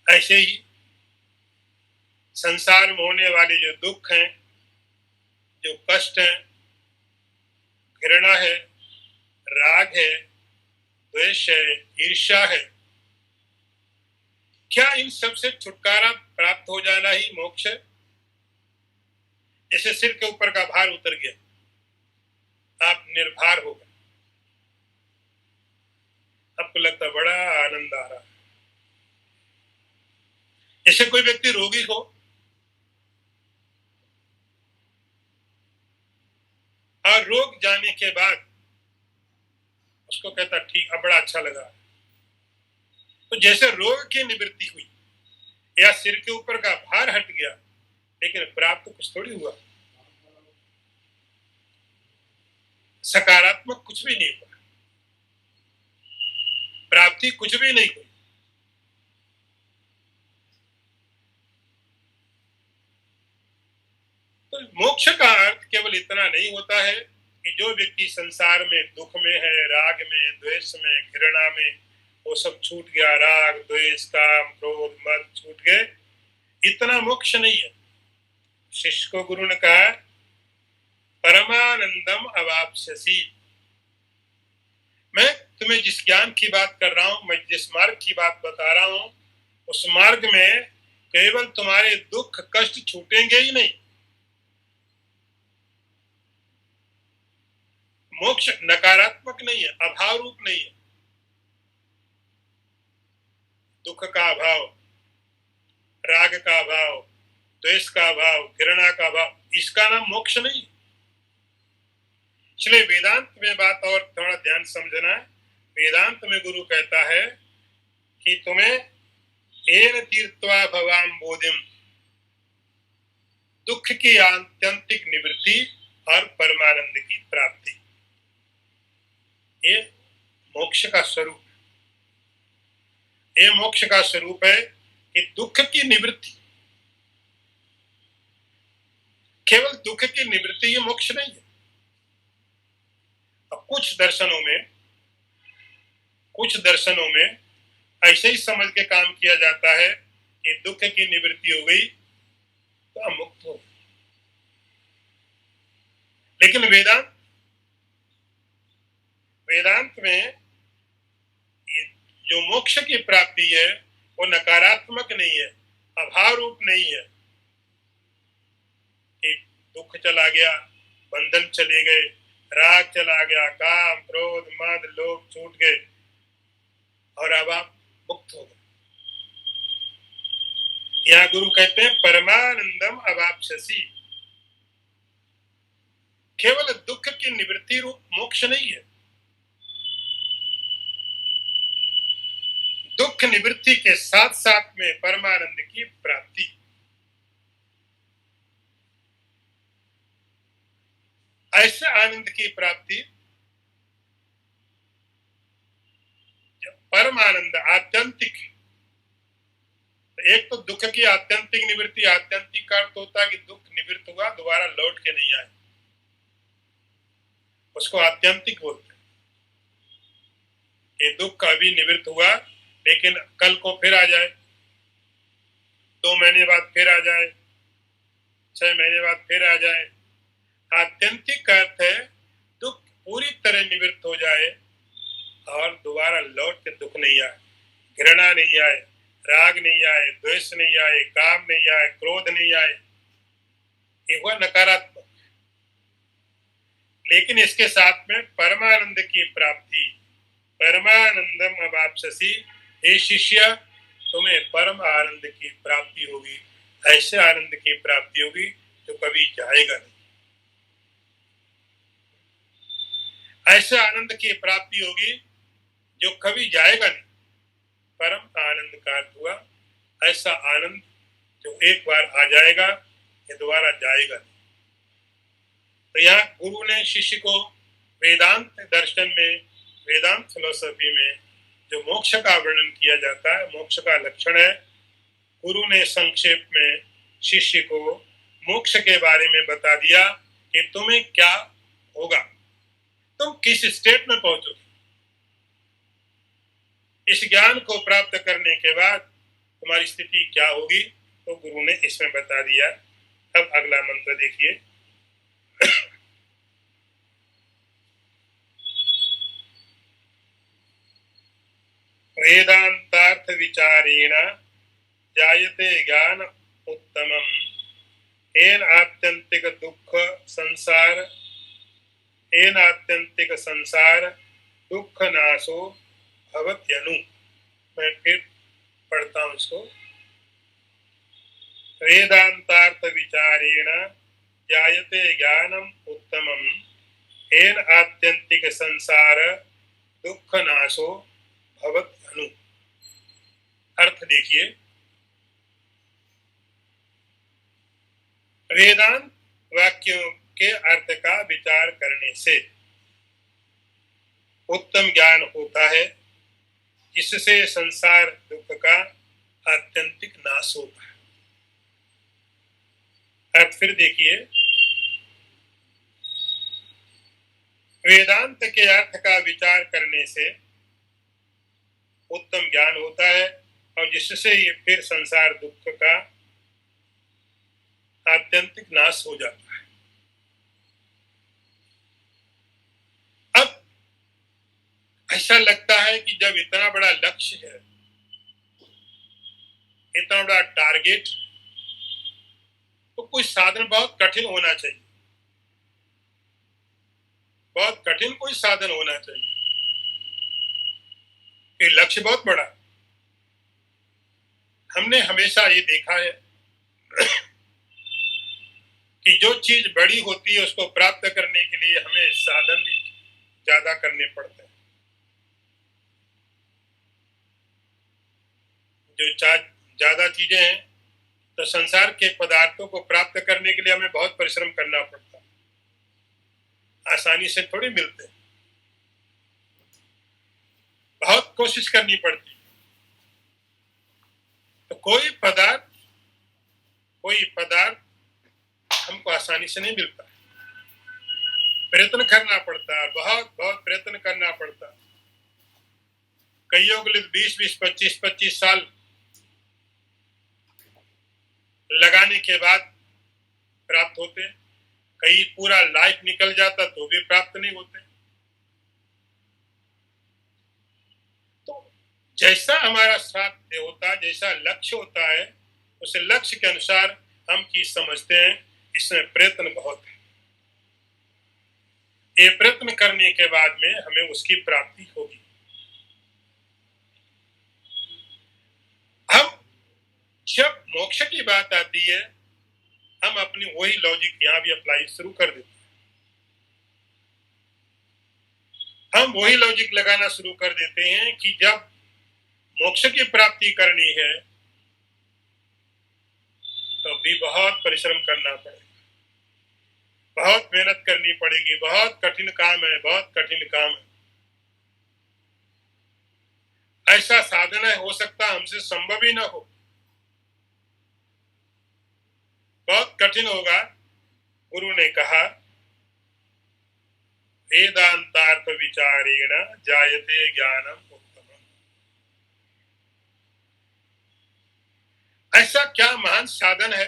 ऐसे ही संसार में होने वाले जो दुख हैं, जो कष्ट है, घृणा है, राग है, द्वेष है, ईर्ष्या है, क्या इन सब से छुटकारा प्राप्त हो जाना ही मोक्ष है? जैसे सिर के ऊपर का भार उतर गया, आप निर्भर हो गए, आपको लगता बड़ा आनंद आ रहा है। जैसे कोई व्यक्ति रोगी हो और रोग जाने के बाद उसको कहता ठीक, अब बड़ा अच्छा लगा। तो जैसे रोग की निवृत्ति हुई या सिर के ऊपर का भार हट गया, लेकिन प्राप्त कुछ थोड़ी हुआ, सकारात्मक कुछ भी नहीं हुआ, प्राप्ति कुछ भी नहीं हुई। तो मोक्ष का अर्थ केवल इतना नहीं होता है कि जो व्यक्ति संसार में दुख में है, राग में, द्वेष में, घृणा में, वो सब छूट गया, राग द्वेष काम क्रोध मद छूट गए, इतना मोक्ष नहीं है। शिष्य को गुरु ने कहा परमानंदम अवाप्स्यसि। मैं तुम्हें जिस ज्ञान की बात कर रहा हूं, मैं जिस मार्ग की बात बता रहा हूं, उस मार्ग में केवल तुम्हारे दुख कष्ट छूटेंगे ही नहीं। मोक्ष नकारात्मक नहीं है, अभाव रूप नहीं है। दुख का अभाव, राग का अभाव, द्वेष का अभाव, घृणा का अभाव, इसका नाम मोक्ष नहीं। इसलिए वेदांत में बात और थोड़ा ध्यान समझना है। वेदांत में गुरु कहता है कि तुम्हें एन तीर्थवा भवाम बोधिम, दुख की आत्यंतिक निवृत्ति और परमानंद की प्राप्ति, ये मोक्ष का स्वरूप, ये मोक्ष का स्वरूप है कि दुख की निवृत्ति, केवल दुख की निवृत्ति ये मोक्ष नहीं है। अब कुछ दर्शनों में ऐसे ही समझ के काम किया जाता है कि दुख की निवृत्ति हो गई तो हम मुक्त हो। लेकिन वेदांत में जो मोक्ष की प्राप्ति है वो नकारात्मक नहीं है, अभाव रूप नहीं है कि दुख चला गया, बंधन चले गए, राग चला गया, काम क्रोध मद लोभ छूट गए और अब आप मुक्त हो गए। यहाँ गुरु कहते हैं परमानंदम अवाप्स्यसि, केवल दुख की निवृत्ति रूप मोक्ष नहीं है, दुख निवृत्ति के साथ साथ में परमानंद की प्राप्ति। ऐसे आनंद की प्राप्ति, परमानंद आत्यंतिक। एक तो दुख की आत्यंतिक निवृत्ति, आत्यंतिक का अर्थ होता है कि दुख निवृत्त हुआ, दोबारा लौट के नहीं आए, उसको आत्यंतिक बोलते हैं। ये दुख अभी निवृत्त हुआ लेकिन कल को फिर आ जाए, 2 महीने बाद फिर आ जाए, 6 महीने बाद फिर आ जाए। आत्यंतिक का अर्थ है दुख पूरी तरह निवृत्त हो जाए और दोबारा लौट के दुख नहीं आए, घृणा नहीं आए, राग नहीं आए, द्वेष नहीं आए, काम नहीं आए, क्रोध नहीं आए, ये हुआ नकारात्मक। लेकिन इसके साथ में परमानंद की प्राप्ति, परमानंदम अवाप्स्यसि, हे शिष्य तुम्हें परम आनंद की प्राप्ति होगी, ऐसे आनंद की प्राप्ति होगी जो कभी जाएगा नहीं, ऐसे आनंद की प्राप्ति होगी जो कभी जाएगा नहीं। परम आनंद का अर्थ हुआ ऐसा आनंद जो एक बार आ जाएगा ये दोबारा जाएगा नहीं। तो यहाँ गुरु ने शिष्य को वेदांत दर्शन में, वेदांत फिलोसफी में जो मोक्ष का वर्णन किया जाता है, मोक्ष का लक्षण है, गुरु ने संक्षेप में शिष्य को मोक्ष के बारे में बता दिया कि तुम्हें क्या होगा, तुम किस स्टेट में पहुंचोगे। इस ज्ञान को प्राप्त करने के बाद तुम्हारी स्थिति क्या होगी, तो गुरु ने इसमें बता दिया। अब अगला मंत्र देखिए। वेदांतार्थ विचारेण जायते ज्ञान उत्तमम येन आत्यंतिक दुख संसार येन आत्यंतिक संसार दुख नाशो भवत्यनु। मैं फिर पढ़ता हूँ इसको। वेदांतार्थ विचारेण जायते ज्ञानम उत्तमम येन आत्यंतिक संसार दुख नाशो भवत्यनु। अर्थ देखिए, वेदांत वाक्यों के अर्थ का विचार करने से उत्तम ज्ञान होता है, जिससे संसार दुख का आत्यंतिक नाश होता है। अर्थ फिर देखिए, वेदांत के अर्थ का विचार करने से उत्तम ज्ञान होता है और जिससे ये फिर संसार दुख का आत्यंतिक नाश हो जाता है। अब ऐसा लगता है कि जब इतना बड़ा लक्ष्य है, इतना बड़ा टारगेट, तो कोई साधन बहुत कठिन होना चाहिए, बहुत कठिन कोई साधन होना चाहिए। ये लक्ष्य बहुत बड़ा। हमने हमेशा ये देखा है कि जो चीज बड़ी होती है उसको प्राप्त करने के लिए हमें साधन भी ज्यादा करने पड़ते हैं। जो ज्यादा चीजें हैं, तो संसार के पदार्थों को प्राप्त करने के लिए हमें बहुत परिश्रम करना पड़ता है, आसानी से थोड़ी मिलते, बहुत कोशिश करनी पड़ती। तो कोई पदार्थ हमको आसानी से नहीं मिलता, प्रयत्न करना पड़ता है, बहुत बहुत प्रयत्न करना पड़ता है। कईयों के लिए 20-20, 25-25 साल लगाने के बाद प्राप्त होते, कई पूरा लाइफ निकल जाता तो भी प्राप्त नहीं होते। तो जैसा हमारा साध्य होता, जैसा लक्ष्य होता है, उस लक्ष्य के अनुसार हम चीज समझते हैं, इसमें प्रयत्न बहुत है। ये प्रयत्न करने के बाद में हमें उसकी प्राप्ति होगी। हम जब मोक्ष की बात आती है, हम अपनी वही लॉजिक यहाँ भी अप्लाई शुरू कर देते हैं। हम वही लॉजिक लगाना शुरू कर देते हैं कि जब मोक्ष की प्राप्ति करनी है तो भी बहुत परिश्रम करना पड़ेगा, बहुत मेहनत करनी पड़ेगी, बहुत कठिन काम है, बहुत कठिन काम है। ऐसा साधन है, हो सकता हमसे संभव ही ना हो, बहुत कठिन होगा। गुरु ने कहा, वेदांतार्थ विचारेण जायते ज्ञानम उत्तमम। ऐसा क्या महान साधन है?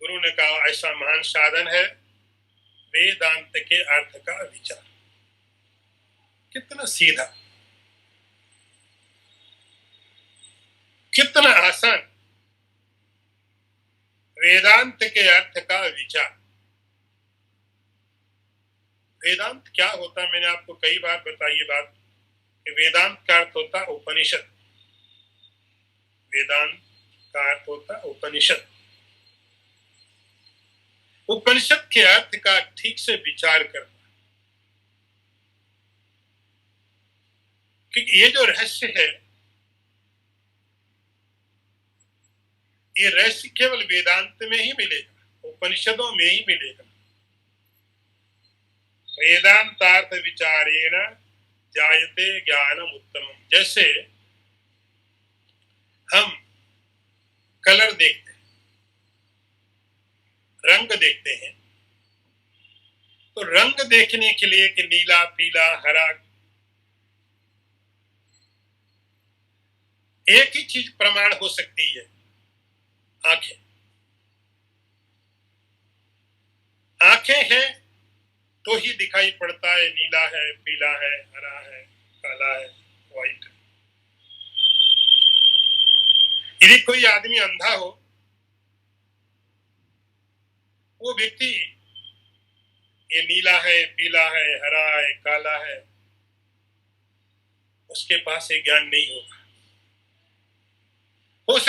गुरु ने कहा, ऐसा महान साधन है वेदांत के अर्थ का विचार। कितना सीधा, कितना आसान। वेदांत के अर्थ का विचार। वेदांत क्या होता है? मैंने आपको कई बार बताई ये बात कि वेदांत का अर्थ होता उपनिषद। वेदांत का अर्थ होता उपनिषद। उपनिषद के अर्थ का ठीक से विचार करना, क्योंकि ये जो रहस्य है, ये रहस्य केवल वेदांत में ही मिलेगा, उपनिषदों में ही मिलेगा। वेदांतार्थ विचारेण जायते ज्ञानम उत्तमम। जैसे हम कलर देखते हैं, रंग देखते हैं, तो रंग देखने के लिए कि नीला, पीला, हरा, एक ही चीज प्रमाण हो सकती है, आंखें। आंखें हैं तो ही दिखाई पड़ता है नीला है, पीला है, हरा है, काला है, व्हाइट है। यदि कोई आदमी अंधा हो, वो व्यक्ति ये नीला है, पीला है, हरा है, काला है, उसके पास ये ज्ञान नहीं होगा। हो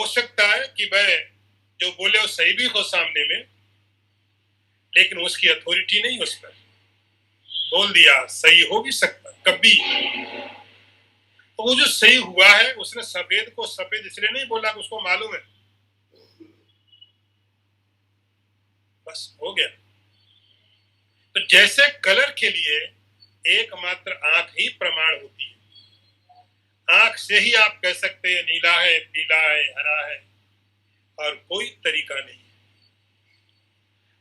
सकता है कि वह जो बोले वो सही भी हो सामने में, लेकिन उसकी अथॉरिटी नहीं उस पर। बोल दिया, सही हो भी सकता कभी। तो वो जो सही हुआ है, उसने सफेद को सफेद इसलिए नहीं बोला कि उसको मालूम है, बस हो गया। तो जैसे कलर के लिए एकमात्र आंख ही प्रमाण होती है, आंख से ही आप कह सकते हैं नीला है, पीला है, हरा है, और कोई तरीका नहीं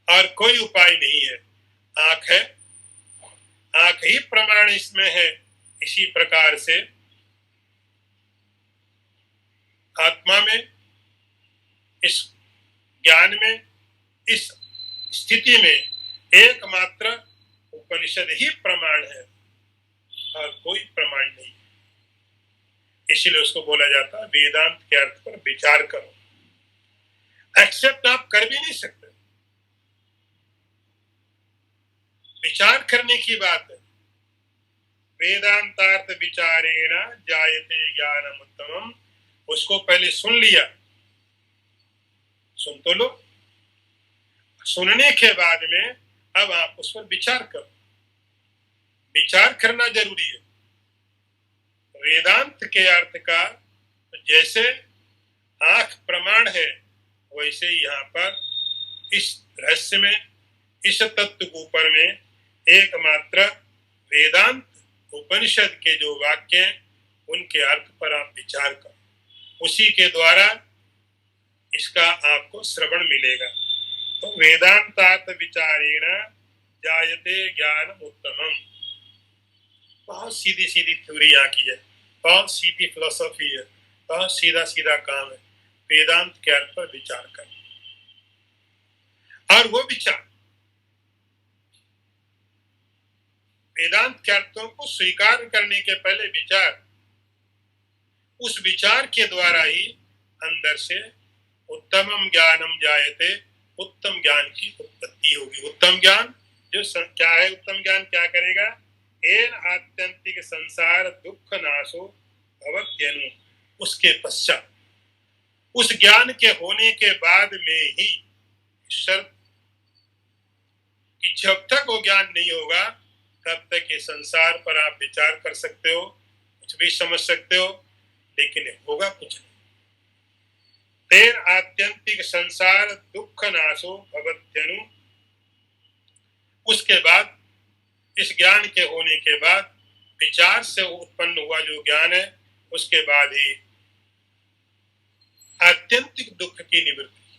और कोई उपाय नहीं है। आंख है, आंख ही प्रमाण इसमें है। इसी प्रकार से आत्मा में, इस ज्ञान में, इस स्थिति में एकमात्र उपनिषद ही प्रमाण है और कोई प्रमाण नहीं। इसलिए उसको बोला जाता है वेदांत के अर्थ पर विचार करो। एक्सेप्ट आप कर भी नहीं सकते, विचार करने की बात है। वेदांतार्थ विचारेण जायते ज्ञानम उत्तमम, उसको पहले सुन लिया, सुन तो लो, सुनने के बाद में अब आप उस पर विचार करो। विचार करना जरूरी है। वेदांत के अर्थ का जैसे आंख प्रमाण है, वैसे यहाँ पर इस रहस्य में, इस तत्व के ऊपर में एकमात्र वेदांत उपनिषद के जो वाक्य हैं, उनके अर्थ पर आप विचार करो, उसी के द्वारा इसका आपको श्रवण मिलेगा। तो वेदांतार्थ विचारेण जायते ज्ञान उत्तमम, बहुत सीधी सीधी थ्योरी यहाँ की है, बहुत सीधी फिलोसॉफी है, बहुत सीधा सीधा काम है। वेदांत के अर्थ पर विचार कर, और वो विचार वेदांत के अर्थों को स्वीकार करने के पहले विचार, उस विचार के द्वारा ही अंदर से उत्तमम ज्ञानम जायते, उत्तम ज्ञान की उत्पत्ति होगी। उत्तम ज्ञान जो क्या है, उत्तम ज्ञान क्या करेगा? एन आत्यंतिक संसार दुख नाशो भवत्यनु, उसके पश्चात, उस ज्ञान के होने के बाद में ही शर्त कि जब तक वो ज्ञान नहीं होगा तब तक ये संसार पर आप विचार कर सकते हो, कुछ भी समझ सकते हो, लेकिन होगा कुछ नहीं। तेर आत्यंतिक संसार दुख नाशो भवत्यनु, उसके बाद, इस ज्ञान के होने के बाद, विचार से उत्पन्न हुआ जो ज्ञान है, उसके बाद ही आत्यंतिक दुख की निवृत्ति।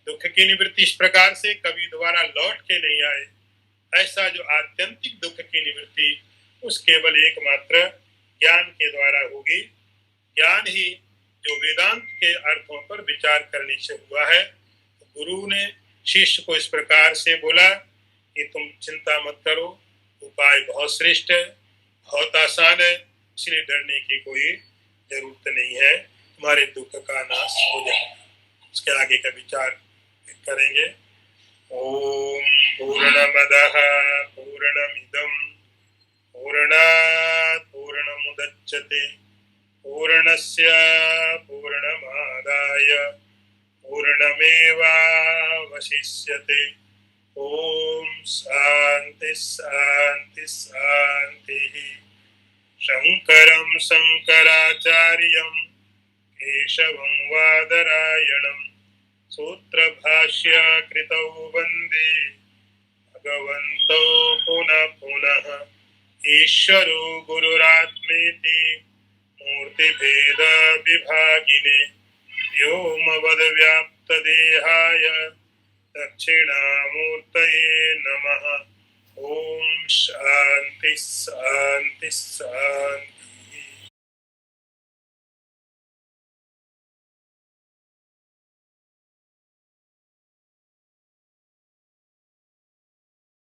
दुख की निवृत्ति इस प्रकार से कभी दोबारा लौट के नहीं आए, ऐसा जो आत्यंतिक दुख की निवृत्ति, उस केवल एकमात्र ज्ञान के द्वारा होगी। ज्ञान ही जो वेदांत के अर्थों पर विचार करने से हुआ है। तो गुरु ने शिष्य को इस प्रकार से बोला कि तुम चिंता मत करो, उपाय बहुत श्रेष्ठ है, बहुत आसान है, इसलिए डरने की कोई जरूरत नहीं है, तुम्हारे दुख का नाश हो जाएगा। उसके आगे का विचार करेंगे। ओम पूर्णमदः पूर्णमिदं पूर्णात् पूर्णमुदच्यते पूर्णस्य पूर्णमादाय पूर्णमेवावशिष्यते। ओम शांति शांति शांति। शंकरं शंकराचार्यं केशवं वादरायणं सूत्रभाष्य कृतौ वन्दे भगवन्तौ पुनः पुनः। ईश्वरो गुरुरात्मेति मूर्तिभेद विभागिने व्योमवद्व्याप्तदेहाय दक्षिणामूर्तये नमः। ओम शांति शांति शांति।